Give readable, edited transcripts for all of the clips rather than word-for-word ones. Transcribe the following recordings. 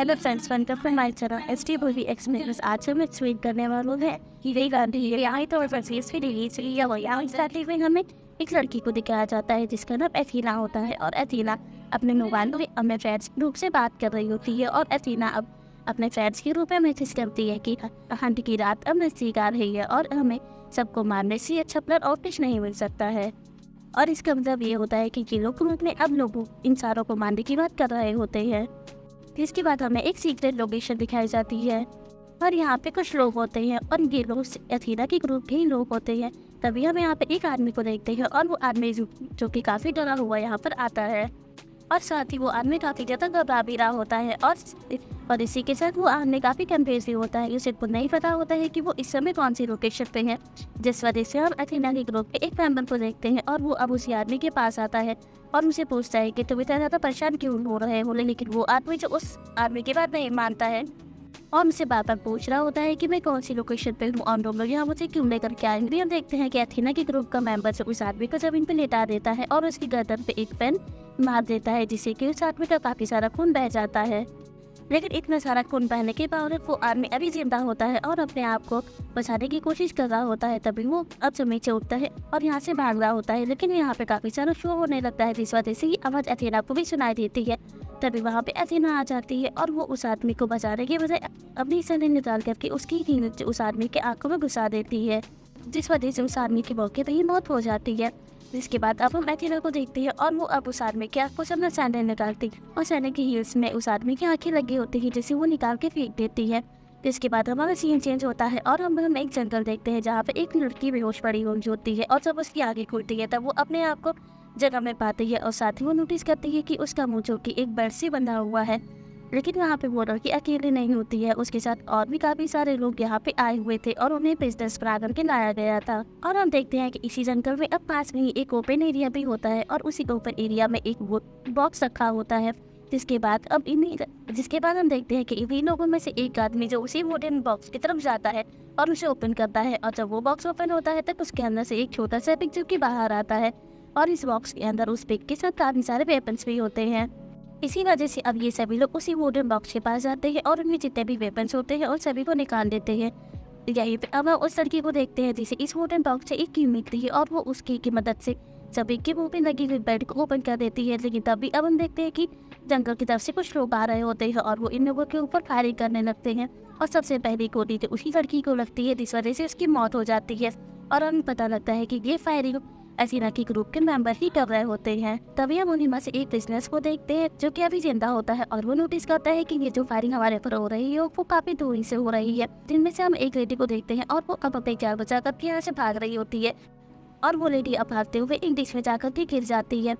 Hello friends, welcome to my channel ST movie experience. आज हम explain करने वालों हैं कि वही गांधी है यहाँ तौर पर फेस भी रिलीज हुई है। वो यहाँ एग्जैक्टली में हमें एक लड़की को दिखाया जाता है जिसका नाम एथीना होता है। और एथीना अपने मोबाइल में अपने फ्रेंड्स के ग्रुप से बात कर रही होती है। और एथीना अब अपने फ्रेंड्स के रूप में मैसेज करती है कि हंट की रात अब नजदीक आ रही है और हमें सबको मारने से अच्छा प्लान और कुछ नहीं मिल सकता है। और इसका मतलब ये होता है कि ये लोग ग्रुप में अब लोगों इंसानों को मारने की बात कर रहे होते हैं। इसके बाद हमें एक सीक्रेट लोकेशन दिखाई जाती है और यहाँ पे कुछ लोग होते हैं और ये लोग एथीना के ग्रुप के ही लोग होते हैं। तभी हम यहाँ पे एक आदमी को देखते हैं और वो आदमी जो कि काफ़ी डरा हुआ यहाँ पर आता है और साथ ही वो आदमी काफ़ी ज़्यादा घबरा भी रहा होता है। और इसी के साथ वो आदमी काफ़ी कंफ्यूज भी होता है। उसे खुद नहीं पता होता है कि वो इस समय कौन सी लोकेशन पे है, जिस वजह से हम एथीना के ग्रुप के एक मेंबर को देखते हैं और वो अब उसी आदमी के पास आता है और उसे पूछता है कि तुम इतना ज़्यादा परेशान क्यों हो रहे हो। लेकिन वो आदमी जो उस आदमी की बात नहीं मानता है और उनसे बार बार पूछ रहा होता है कि मैं कौन सी लोकेशन पे हूँ और लोग यहाँ मुझे क्यों लेकर के आएंगे। हम देखते हैं कि एथीना के ग्रुप का मेंबर से उस आदमी को जमीन पे लेटा देता है और उसकी गर्दन पे एक पेन मार देता है, जिससे कि उस आदमी का काफ़ी सारा खून बह जाता है। लेकिन इतना सारा खून बहने के बावजूद वो आदमी अभी जिंदा होता है और अपने आप को बचाने की कोशिश कर रहा होता है। तभी वो अब जमीन से उठता है और यहाँ से भाग रहा होता है। लेकिन यहाँ पे काफ़ी सारा शोर होने लगता है, जिस वजह से ये आवाज़ एथीना को भी सुनाई देती है। तभी वहाँ पे एथीना आ जाती है और वो उस आदमी को बचाने के बजाय अपनी सैनिक निकाल करके उसकी नींद उस आदमी के आंखों में घुसा देती है, जिस वजह से उस आदमी की मौके पर ही मौत हो जाती है। जिसके बाद अब हम एथीना को देखते हैं और वो अब उस आदमी की आंख को से अपना सैंडल निकालती और सैंडल की हील्स में उस आदमी की आंखें लगी होती है, जिसे वो निकाल के फेंक देती है। जिसके बाद हमारा सीन चेंज होता है और हम एक जंगल देखते हैं जहाँ पे एक लड़की बेहोश पड़ी हुई होती है और जब उसकी आंखें खुलती है तब वो अपने आप को जगह में पाती है और साथ ही वो नोटिस करती है कि उसका मुंह जो कि एक बेड से बंधा हुआ है। लेकिन यहाँ पे वो लड़की अकेली नहीं होती है, उसके साथ और भी काफी सारे लोग यहाँ पे आए हुए थे और उन्हें बिजनेस बना करके लाया गया था। और हम देखते हैं कि इसी जंगल में अब पास में ही एक ओपन एरिया भी होता है और उसी ओपन एरिया में एक बॉक्स रखा होता है। जिसके बाद हम देखते हैं कि इन्हीं लोगों में से एक आदमी जो उसी वुडन बॉक्स की तरफ जाता है और उसे ओपन करता है। और जब वो बॉक्स ओपन होता है तब उसके अंदर से एक छोटा सा पिग जो कि बाहर आता है और इस बॉक्स के अंदर उस पिग के साथ काफी सारे वेपन्स भी होते हैं। इसी वजह से अब ये सभी लोग उसी वुडन बॉक्स के पास जाते हैं और उनमें जितने भी वेपन्स होते हैं और सभी को निकाल देते हैं। यहीं पे अब हम उस लड़की को देखते हैं जिसे इस वुडन बॉक्स से एक की मिलती है और वो उसकी की मदद से सभी के मुंह पे लगी हुई बेड को ओपन कर देती है। लेकिन तभी अब हम देखते हैं कि जंगल की तरफ से कुछ लोग आ रहे होते हैं और वो इन लोगों के ऊपर फायरिंग करने लगते हैं और सबसे पहली गोली तो उसी लड़की को लगती है, जिस वजह से उसकी मौत हो जाती है। और हमें पता लगता है कि ये फायरिंग एथीना के ग्रुप के मेंबर ही कर रहे होते हैं। तभी हम उन्हीं में से एक बिजनेस को देखते हैं जो कि अभी जिंदा होता है और वो नोटिस करता है कि ये जो फायरिंग हमारे पर हो रही है वो काफी दूरी से हो रही है। जिनमें से हम एक लेडी को देखते हैं और वो अब अपने जान बचा करके यहाँ से भाग रही होती है और वो लेडी अब भागते हुए एक डिश में जाकर के गिर जाती है।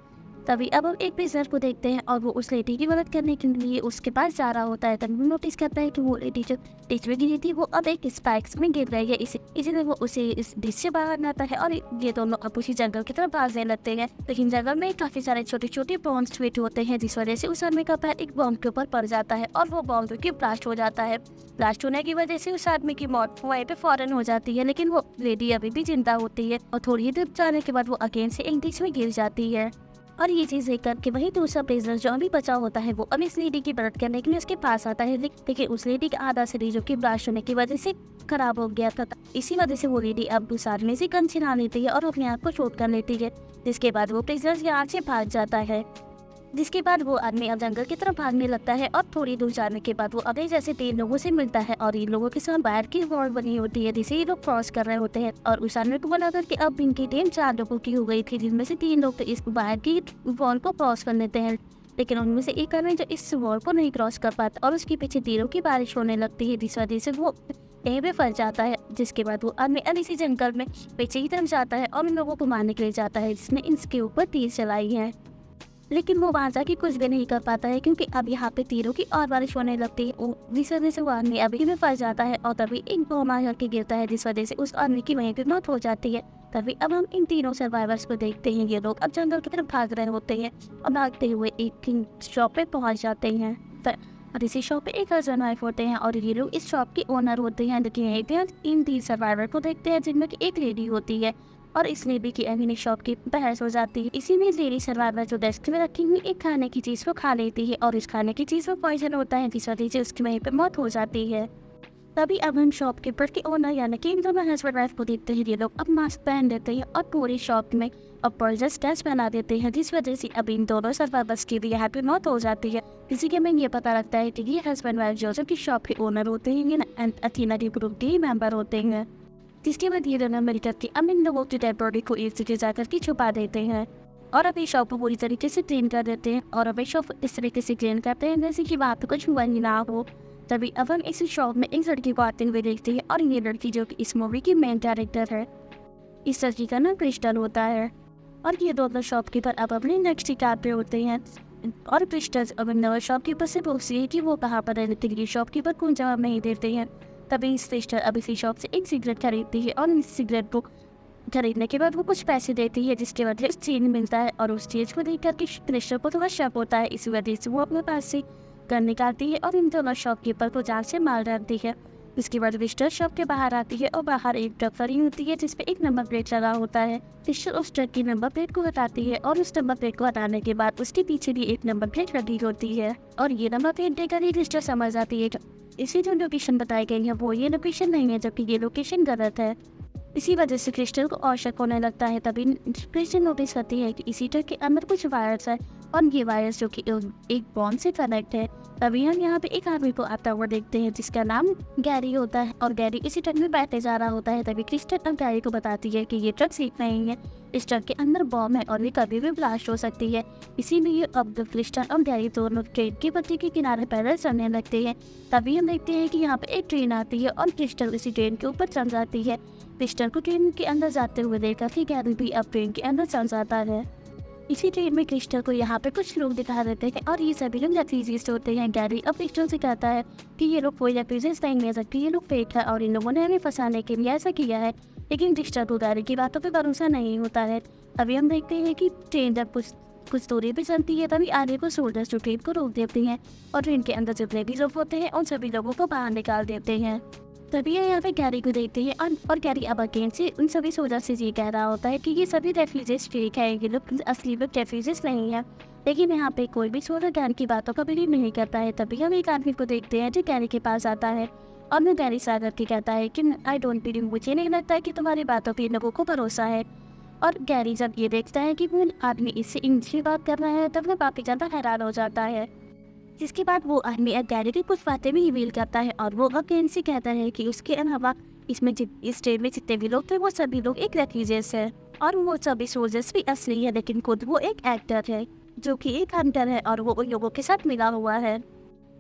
तभी अब हम एक बिजनेस को देखते हैं और वो उस लेडी की मदद करने के लिए उसके पास जा रहा होता है। तभी वो नोटिस करता है कि वो लेडी जो डिश में गिरी थी वो अब एक स्पाइक्स में गिर रही है, इसीलिए वो उसे इस डिश से बाहर लाता है और ये दोनों अब उसी जंगल की तरफ भागने लगते हैं। लेकिन जंगल में काफी सारे छोटे छोटे बॉम्ब फिट होते हैं, जिस वजह से उस आदमी का पैर एक बॉम्ब के ऊपर पड़ जाता है और वो बॉम्ब की ब्लास्ट हो जाता है। ब्लास्ट होने की वजह से उस आदमी की मौत वहीं पे फौरन हो जाती है, लेकिन वो लेडी अभी भी जिंदा होती है और थोड़ी ही दूर जाने के बाद वो अगेन से एक डिश में गिर जाती है। और ये चीज देख करके वही दूसरा प्रिजनर जो अभी बचा होता है वो अब इस लेडी की मदद करने के लिए उसके पास आता है। लेकिन उस लेडी का आधा शरीर जो कि ब्लास्ट होने की वजह से खराब हो गया था, इसी वजह से वो लेडी अब उस आदमी से गन छिना लेती है और अपने आप को शूट कर लेती है। जिसके बाद वो प्रिजनर यहाँ से भाग जाता है। जिसके बाद वो आदमी अब जंगल की तरफ भागने लगता है और थोड़ी दूर जाने के बाद वो अभी जैसे 3 लोगों से मिलता है और इन लोगों के साथ बाहर की वॉल बनी होती है जिसे ये लोग क्रॉस कर रहे होते हैं। और उस आदमी को बोला था कि अब इनकी टीम 4 लोगों की हो गई थी, जिनमें से 3 लोग तो इस बाहर की वॉल को क्रॉस कर लेते हैं। लेकिन उनमें से एक आदमी जो इस वॉल को नहीं क्रॉस कर पाता और उसके पीछे तीरों की बारिश होने लगती है, जिस वजह से वो कहीं पे फंस जाता है। जिसके बाद वो आदमी इसी जंगल में पीछे की तरफ जाता है और उन लोगों को मारने के लिए जाता है जिसने इसके ऊपर तीर चलाई है। लेकिन वो वहाँ जाके कुछ भी नहीं कर पाता है क्योंकि अब यहाँ पे तीरों की और बारिश होने लगती है, जिस वजह से वो आदमी अभी में फंस जाता है और तभी एक बम आ करके गिरता है, जिस वजह से उस आदमी की वहीं पे मौत हो जाती है। तभी अब हम इन तीनों सर्वाइवर्स को देखते हैं। ये लोग अब जंगल की तरफ भाग रहे होते हैं और भागते हुए एक शॉप पे पहुँच जाते हैं और इसी शॉप पे एक हस्बैंड वाइफ होते हैं और ये लोग इस शॉप के ओनर होते हैं। लेकिन यहीं पे इन 3 सर्वाइवर को देखते हैं जिनमें की एक लेडी होती है और इसलिए भी कि अमीनी शॉप की बहस हो जाती है। इसी में लेडी सर्वाइवर जो डेस्क में रखी हुई एक खाने की चीज़ को खा लेती है और उस खाने की चीज़ में पॉइजन होता है, जिस वजह से उसकी वहीं पर मौत हो जाती है। तभी अब हम शॉपकीपर के ओनर यानी कि इन दोनों हस्बैंड वाइफ को देखते हैं। ये लोग अब मास्क पहन देते हैं और पूरी शॉप में अब पॉइजन टेस्ट बना देते हैं, जिस वजह से अब इन दोनों सर्वाइवर्स की भी यहाँ पे मौत हो जाती है। इसी के में ये पता लगता है कि ये हस्बैंड वाइफ जो कि शॉप के ओनर होते हैं एंड अथीना की ग्रुप के मेंबर होते हैं। जिसके बाद ये दोनों मिलकर के अब इन लोगों की डेड बॉडी को एक जगह जाकर के छुपा देते हैं और अभी शॉप को पूरी तरीके से क्लीन कर देते हैं। और अभी शॉप इस तरीके से क्लीन करते हैं जैसे कि वहाँ पे कुछ हुआ ही ना हो। तभी अब हम इस शॉप में एक लड़की को आते हुए देखते हैं और ये लड़की जो कि इस मूवी की मेन कैरेक्टर है, इस लड़की का नाम क्रिस्टल होता है। और ये दोनों शॉपकीपर अब अपने नेक्स्ट शिकार पे होते हैं और क्रिस्टल अब नवा शॉपकीपर से पूछती है कि वो कहाँ पर है, लेकिन ये शॉपकीपर को जवाब नहीं देते हैं। तभी इस क्रिस्टल अब इसी शॉप से एक सिगरेट खरीदती है और इस सिगरेट को खरीदने के बाद वो कुछ पैसे देती है, जिसके वजह से चेन मिलता है और उस चीज़ को देख करके क्रिस्टल को थोड़ा शक होता है। इसी वजह से वो अपने पास से गन निकालती है और इन दोनों शॉपकीपर को जान से मार डालती है। इसके बाद क्रिस्टल शॉप के बाहर आती है और बाहर एक ट्रक खड़ी होती है जिसपे एक नंबर प्लेट लगा होता है। क्रिस्टल उस ट्रक की नंबर प्लेट को हटाती है और उस नंबर प्लेट को हटाने के बाद उसके पीछे भी एक नंबर प्लेट लगी होती है और ये नंबर प्लेट देखकर ही क्रिस्टल समझ जाती है इसी जो लोकेशन बताई गई है वो ये लोकेशन नहीं है, जबकि ये लोकेशन गलत है। इसी वजह से क्रिस्टल को और शक होने लगता है। तभी क्रिस्टल नोटिस करती है कि इसी ट्रक के अंदर कुछ वायर्स है और ये वायर्स जो कि एक बॉम्ब से कनेक्ट है। तभी हम यहाँ पे एक आदमी को आता हुआ देखते हैं जिसका नाम गैरी होता है और गैरी इसी ट्रक में बैठे जा रहा होता है। तभी क्रिस्टल अब गैरी को बताती है कि ये ट्रक सेफ नहीं है, इस ट्रक के अंदर बॉम्ब है और ये कभी भी ब्लास्ट हो सकती है। इसीलिए अब क्रिस्टल और गैरी दोनों ट्रेन की पटरी के किनारे पैदल चलने लगते हैं। तभी हम देखते हैं कि यहाँ पे एक ट्रेन आती है और क्रिस्टल इसी ट्रेन के ऊपर चल जाती है। क्रिस्टल को ट्रेन के अंदर जाते हुए देखकर कि गैरी भी अब ट्रेन के अंदर चल जाता है। इसी ट्रेन में क्रिस्टल को यहाँ पे कुछ लोग दिखा देते हैं और ये सभी लोग रेफ्यूजीज होते हैं। गैरी अब क्रिस्टल से कहता है कि ये लोग कोई रेफ्यूजीज नहीं ले सकते, ये लोग फेक है और इन लोगों ने हमें फंसाने के लिए ऐसा किया है। लेकिन क्रिस्टल को गैरी की बातों पे भरोसा नहीं होता है। अभी हम देखते हैं कि ट्रेन जब कुछ दूरी पे चलती है तभी आगे को सोल्जर्स जो ट्रेन को रोक देते हैं और ट्रेन के अंदर जितने भी लोग होते हैं उन सभी लोगों को बाहर निकाल देते हैं। तभी यहाँ पे गैरी को देखते हैं और गैरी अब अगेन से उन सभी सोल्जर्स से ये कह रहा होता है कि ये सभी रेफ्यूजीज फेक है, ये लोग असली में रेफ्यूजीज नहीं है। लेकिन यहाँ पे कोई भी सोल्जर गैरी की बातों का बिलीव नहीं करता है। तभी हम एक आदमी को देखते हैं जो गैरी के पास आता है और वो गैरी से आकर के कहता है कि आई डोंट बिलीव, मुझे नहीं लगता है कि तुम्हारी बातों पर लोगों को भरोसा है। और गैरी जब ये देखता है कि वो आदमी इससे इंग्लिश में बात कर रहा है तब वो काफ़ी ज़्यादा हैरान हो जाता है। जिसके बाद वो आदमी अब गैरी की कुछ बातें भी रिवील करता है और वो अगेन से कहता है कि उसके अलावा इसमें इस ट्रेन में जितने भी लोग थे वो सभी लोग एक रेफ्यूजीज है और वो सभी सोल्जर्स भी असली है, लेकिन खुद वो एक एक्टर है जो कि एक हंटर है और वो उन लोगों के साथ मिला हुआ है।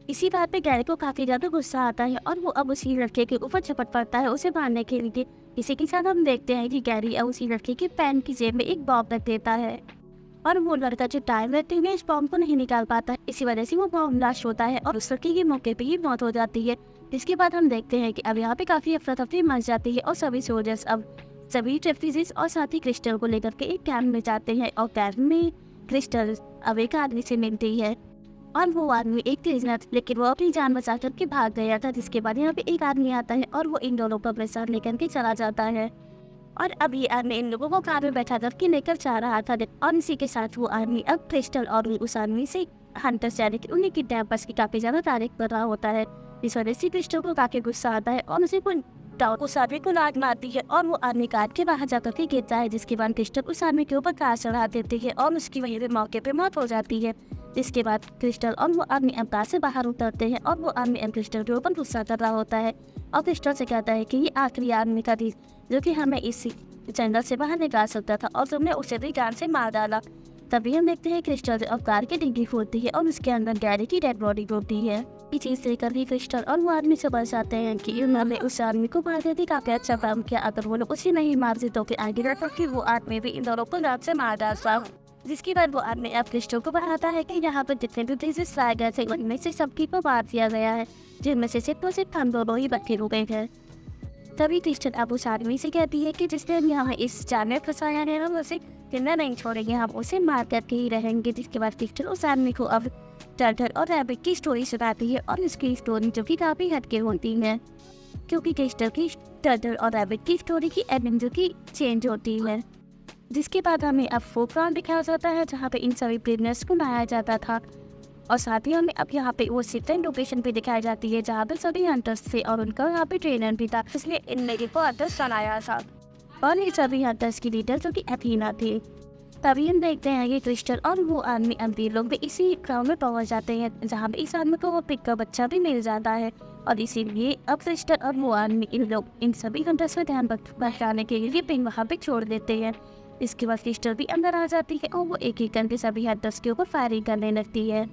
इसी बात पे गैरी को काफ़ी ज़्यादा गुस्सा आता है और वो अब उसी लड़के के ऊपर झपट पड़ता है उसे मारने के लिए। इसी के साथ हम देखते हैं कि गैरी अब उसी लड़के के पैंट की जेब में एक बॉम्ब रख देता है और वो लड़का जो टाइम रहते हुए इस बॉम्ब को नहीं निकाल पाता। इसी वजह से वो बॉम्ब ब्लास्ट होता है और उस लड़के के मौके पे ही मौत हो जाती है। इसके बाद हम देखते हैं कि अब यहाँ पे काफ़ी अफरा तफरी मच जाती है और सभी सोल्जर्स अब सभी रेफ्यूजीज और साथ ही क्रिस्टल को लेकर के एक कैंप में जाते हैं और कैंप में क्रिस्टल अब एक आदमी से मिलती है और वो आदमी एक प्रिजनर था, लेकिन वो अपनी जान बचा करके भाग गया था। जिसके बाद यहाँ पे एक आदमी आता है और वो इन दोनों को अपने साथ लेकर के चला जाता है और अब ये आदमी इन लोगों को कार में बैठा करके लेकर जा रहा था और इसी के साथ वो आदमी अब क्रिस्टल और उस आदमी से हंटर्स यानी कि उन्हीं की कैंपस की काफ़ी ज़्यादा तारीफ कर रहा होता है। इस वजह से क्रिस्टल को काफ़ी गुस्सा आता है और उसे उस आदमी को लात मारती है और वो आदमी कार के बाहर जाकर के गिरता है। जिसके बाद क्रिस्टल उस आदमी के ऊपर कार चढ़ा देती है और उसकी वहीं पे मौके पे मौत हो जाती है। जिसके बाद क्रिस्टल और वो आदमी अब कार से बाहर उतरते हैं और वो आदमी अब क्रिस्टल के ऊपर गुस्सा कर रहा होता है और क्रिस्टल से कहता है कि ये आखिरी आदमी था जो कि हमें इस जंगल से बाहर निकाल सकता था और तुमने उसे भी जान से मार डाला। तभी हम देखते हैं क्रिस्टल अब कार की डिग्गी खोलती है और उसके अंदर गैरी की डेड बॉडी होती है। ये चीज़ देखकर ही क्रिस्टल और वो आदमी समझ जाते हैं कि उन्होंने उस आदमी को मार देती काफ़ी अच्छा काम किया। अगर वो लोग उसे नहीं मारते तो फिर आगे रखकर कि वो आदमी भी इन दोनों को रात से मार डालता। जिसके बाद वो आदमी अब क्रिस्टल को बताता है कि यहाँ पर जितने भी डिजीज लाए गए थे उनमें से सबकी को मार दिया गया है, जिनमें से सिर्फ हम दोनों ही बच्चे रुके थे। तभी क्रिस्टल अब उस आदमी से कहती है कि जिसने हम यहाँ इस जाल में फंसाया है हम उसे जिंदा नहीं छोड़ेंगे, हम उसे मार करके ही रहेंगे। जिसके बाद क्रिस्टल उस आदमी को अब टर्टल और रैबिट की स्टोरी सुनाती है और इसकी स्टोरी जो कि काफ़ी हटके होती है। क्योंकि क्रिस्टल की टर्टल और रैबिट की स्टोरी की एंडिंग जो कि चेंज होती है। जिसके बाद हमें अब फोकग्राउंड दिखाया जाता है जहाँ पे इन सभी प्रिजनर्स को लाया जाता था, और साथ ही हमें अब यहाँ पे वो सिक्रेट लोकेशन पे दिखाई जाती है जहाँ पे सभी हंटर्स थे और उनका यहाँ पे ट्रेनर भी था, इसलिए इन लेडी को हंटर्स बनाया था। और ये सभी हंटर्स की लीडर जो कि एथीना थी। तभी हम देखते हैं कि क्रिस्टल और वो आदमी अम्बीर लोग भी इसी ग्राउंड में पहुंच जाते हैं जहाँ पे इस आदमी को वो पिक का बच्चा भी मिल जाता है, और इसीलिए अब क्रिस्टल और वो आदमी इन लोग इन सभी हंटर्स में ध्यान बचाने के लिए पिंग वहाँ पे छोड़ देते हैं। इसके बाद क्रिस्टल भी अंदर आ जाती है और वो एक एक करके सभी हंटर्स के ऊपर फायरिंग करने लगती है।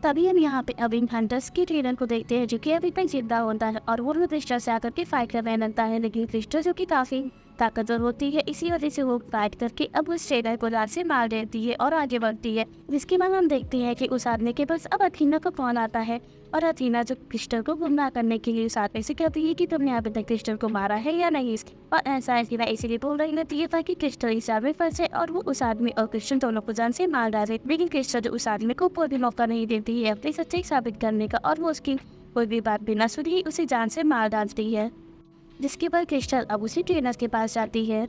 तभी हम यहाँ पे अब इन हंटर्स के ट्रेनर को देखते हैं जो कि अभी तक जिंदा होता है, और वो क्रिस्टल से आकर के फाइट करने लगता है, लेकिन क्रिस्टल जो कि काफ़ी ताकतवर होती है, इसी वजह से वो फाइट करके अब उस ट्रेनर को लात से मार देती है और आगे बढ़ती है। जिसके बाद हम देखते हैं कि उस आदमी के पास अब अथीना का फोन आता है, और अथीना जो क्रिस्टल को गुमराह करने के लिए उस आदमी से कहती है कि तुमने अभी तक क्रिस्टल को मारा है या नहीं, और ऐसा अथीना इसीलिए बोल रही रहती है ताकि क्रिस्टल इस आदमी फंसे और वो उस आदमी और क्रिस्टल दोनों को जान से मार डाले। लेकिन क्रिस्टल जो उस आदमी को कोई भी मौका नहीं देती है अपनी सच्चाई साबित करने का, और वो उसकी कोई भी बात बिना सुने ही उसे जान से मार डालती है। जिसके बाद क्रिस्टल अब उसी ट्रेनर के पास जाती है,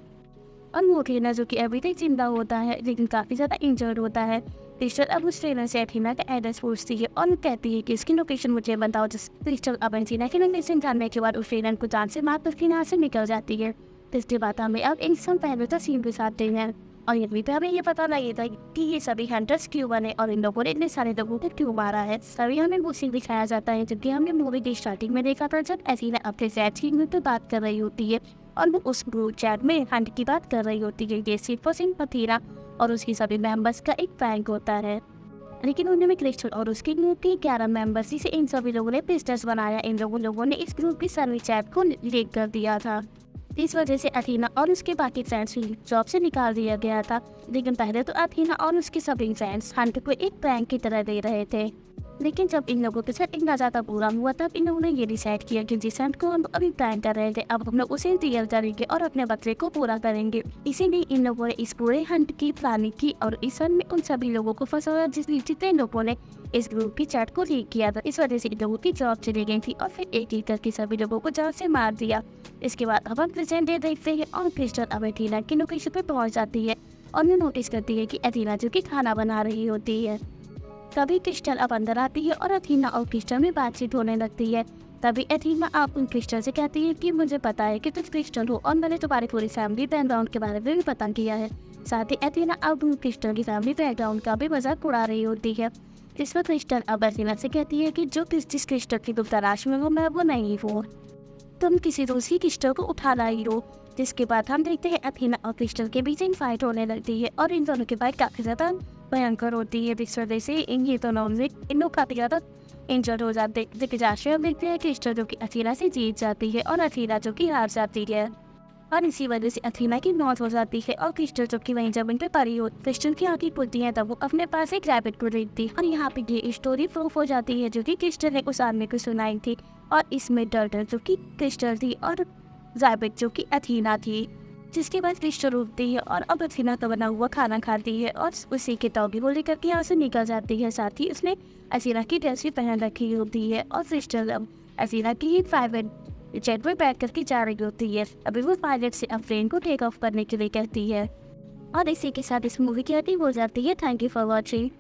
और वो ट्रेनर जो कि अभी तक जिंदा होता है लेकिन काफ़ी ज़्यादा इंजर्ड होता है। क्रिस्टल अब उस ट्रेनर से अथीना का एड्रेस पूछती है और कहती है कि इसकी लोकेशन मुझे बताओ। जिस क्रिस्टल अब अथीना की लोकेशन जानने के बाद उस ट्रेनर को जान से मार कर यहाँ से निकल जाती है। तो इसके बाद हमें अब एक साल पहले का सीन के साथ देते हैं, और यहीं पे हमें ये पता नहीं था कि ये सभी हंटर्स क्यों बने और इन लोगों ने इतने सारे लोगों को क्यों मारा है। तभी हमें वो सीन दिखाया जाता है जबकि हमने मूवी की स्टार्टिंग में देखा था जब अथीना अपने चैट की पे बात कर रही होती है, और वो उस ग्रुप चैट में हंट की बात कर रही होती है। ये सिर्फ और सिर्फ अथीना और उसकी सभी मेंबर्स का एक प्रैंक होता है, लेकिन उन्होंने क्रिस्टल और उसके ग्रुप के 11 मेंबर्स से इन सभी लोगों ने पिस्टर्स बनाया। इन लोगों ने इस ग्रुप की सर्वी चैट को लीक कर दिया था। इस वजह से अथीना और उसके बाकी फ्रेंड्स को जॉब से निकाल दिया गया था। लेकिन पहले तो अथीना और उसके सभी फ्रेंड्स हंट को एक प्रैंक की तरह दे रहे थे, लेकिन जब इन लोगों के साथ इतना ज़्यादा बुरा हुआ तब इन लोगों ने ये डिसाइड किया कि जिस हंट को हम अभी प्रैंक कर रहे थे अब हम लोग उसे रियल करेंगे और अपने बच्चे को पूरा करेंगे। इसीलिए इन लोगों ने इस पूरे हंट की प्लानिंग की और इस हंट में उन सभी लोगों को फंसाया जितने लोगों ने इस ग्रुप की चैट को लीक किया था। इस वजह से इन लोगों की जॉब चली गई थी और फिर एक एक करके सभी लोगों को जान से मार दिया। इसके बाद अब हम प्रेजेंट डे देखते हैं और क्रिस्टल अब अथीना की लोकेशन पे पहुंच जाती है और वो नोटिस करती है कि अथीना जो कि खाना बना रही होती है। तभी क्रिस्टल अब अंदर आती है और अथीना और क्रिस्टल में बातचीत होने लगती है। तभी अथीना आप उन क्रिस्टल से कहती है कि मुझे पता है कि तुम क्रिस्टल हो और मैंने तुम्हारी पूरी फैमिली बैकग्राउंड के बारे में भी पता किया है। साथ ही अथीना अब उन क्रिस्टल की फैमिली बैकग्राउंड का भी मजाक उड़ा रही होती है। जिस पर क्रिस्टल अब अथीना से कहती है कि जिस क्रिस्टल की तुम तलाश में हो मैं वो नहीं हूँ, तुम किसी दूसरी क्रिस्टल को उठा लाई हो। जिसके बाद हम देखते हैं अथीना और क्रिस्टल के बीच एक फाइट होने लगती है और इन दोनों की फाइट काफ़ी ज़्यादा भयंकर होती है, जिस वजह से इन लोग काफ़ी ज़्यादा इंजर्ड हो जाते हैं। जिसके जाके हम देखते हैं क्रिस्टल जो कि अथीना से जीत जाती है और अथीना जो कि हार जाती है, और इसी वजह से अथीना की मौत हो जाती है और क्रिस्टल जो कि वहीं जमीन पे पड़ी हो। क्रिस्टल की आंखें खुलती हैं तब वो अपने पास एक रैबिट को देखती है और यहाँ पे ये स्टोरी प्रूफ हो जाती है जो कि क्रिस्टल ने उस आदमी को सुनाई थी, और इसमें टर्टल जो कि क्रिस्टल थी और रैबिट जो कि अथीना थी। जिसके बाद क्रिस्टल उठती है और अब अथीना का बना हुआ खाना खाती है और उसी के तौबी को लेकर के यहाँ से निकल जाती है। साथ ही उसने अथीना की ड्रेस भी पहन रखी होती है और क्रिस्टल अब अथीना की ही प्राइवेट जेट में बैठ करके जा रही होती है। अभी वो पायलट से अब प्लेन को टेक ऑफ करने के लिए कहती है, और इसी के साथ इस मूवी की एंडिंग हो जाती है। Thank you for watching.